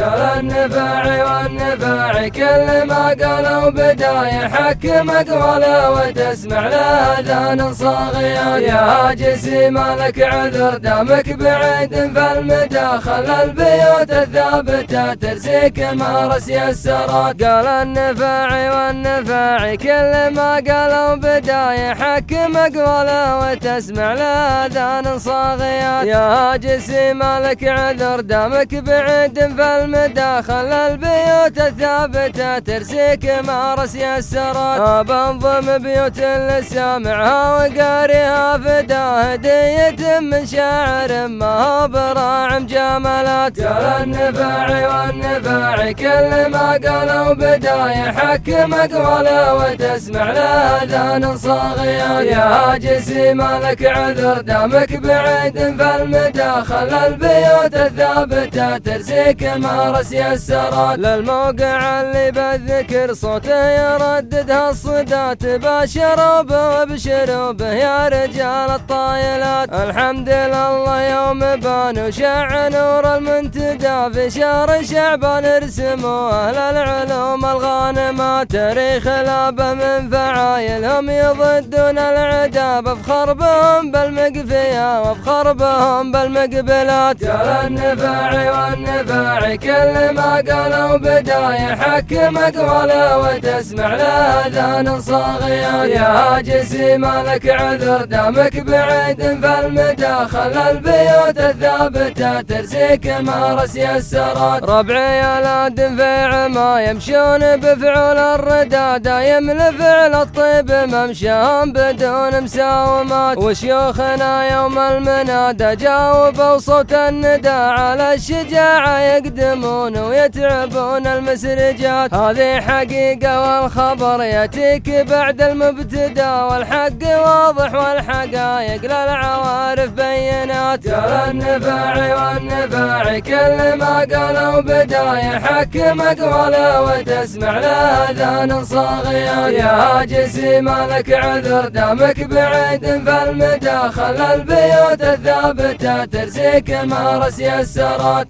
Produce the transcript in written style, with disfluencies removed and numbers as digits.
قال النفاعي والنفاعي كل ما قالوا بدا يحكم أقواله وتسمع لأذان صاغيات. يا جسي مالك عذر دامك بعيد فالمدى خلى البيوت الثابتة ترسيك مارس يسرات. قال النفاعي والنفاعي كل ما قالوا بدا يحكم أقواله وتسمع لأذان صاغيات. يا جسي مالك عذر دامك بعيد فالمدى خلى البيوت الثابتة ترسيك مارس يسرات. بنظم بيوت اللي سامعها وقاريها فدا هدية من شاعر ما هو براع مجاملات. قال النفاعي والنفاعي كل ما قالوا بدا يحكم أقواله وتسمع لأذان صاغيات. يا جسي مالك عذر دامك بعيد فالمدى خلى البيوت الثابتة ترسيك مارس يسرات. للموقع اللي بالذكر صوته يرددها الصدى تباشروا به وابشروا به يا رجال الطايلات. الحمد لله يوم بان وشع نور المنتدى في شهر شعبان ارسموا اهل العلوم الغانمات. تاريخ لابه من فعايلهم يضدون العدا بفخر بهم بالمقفية وافخر بهم بالمقبلات. قال النفاعي والنفاعي كل ما قالوا بدا يحكم أقواله وتسمع لأذان صاغيات. يا جسي مالك عذر دامك بعيد فالمدى خلى البيوت الثابتة ترسيك مارس يسرات. ربعي يا دنفيع ما يمشون بفعول الردى دايم لفعل الطيب ممشاهم بدون مساومات. وشيوخنا يوم المنادى جاوبوا صوت الندى على الشجاعة يقدمون ويتعبون المسرجات. هذه حقيقة والخبر يأتيك بعد المبتدا والحق واضح والحقائق للعوارف بينات. قال النفاعي والنفاعي كل ما قالوا بدا يحكم أقواله وتسمع لأذان صاغيات. يا جسي مالك عذر دامك بعيد فالمدى خلى البيوت الثابتة ترسيك مارس يسرات.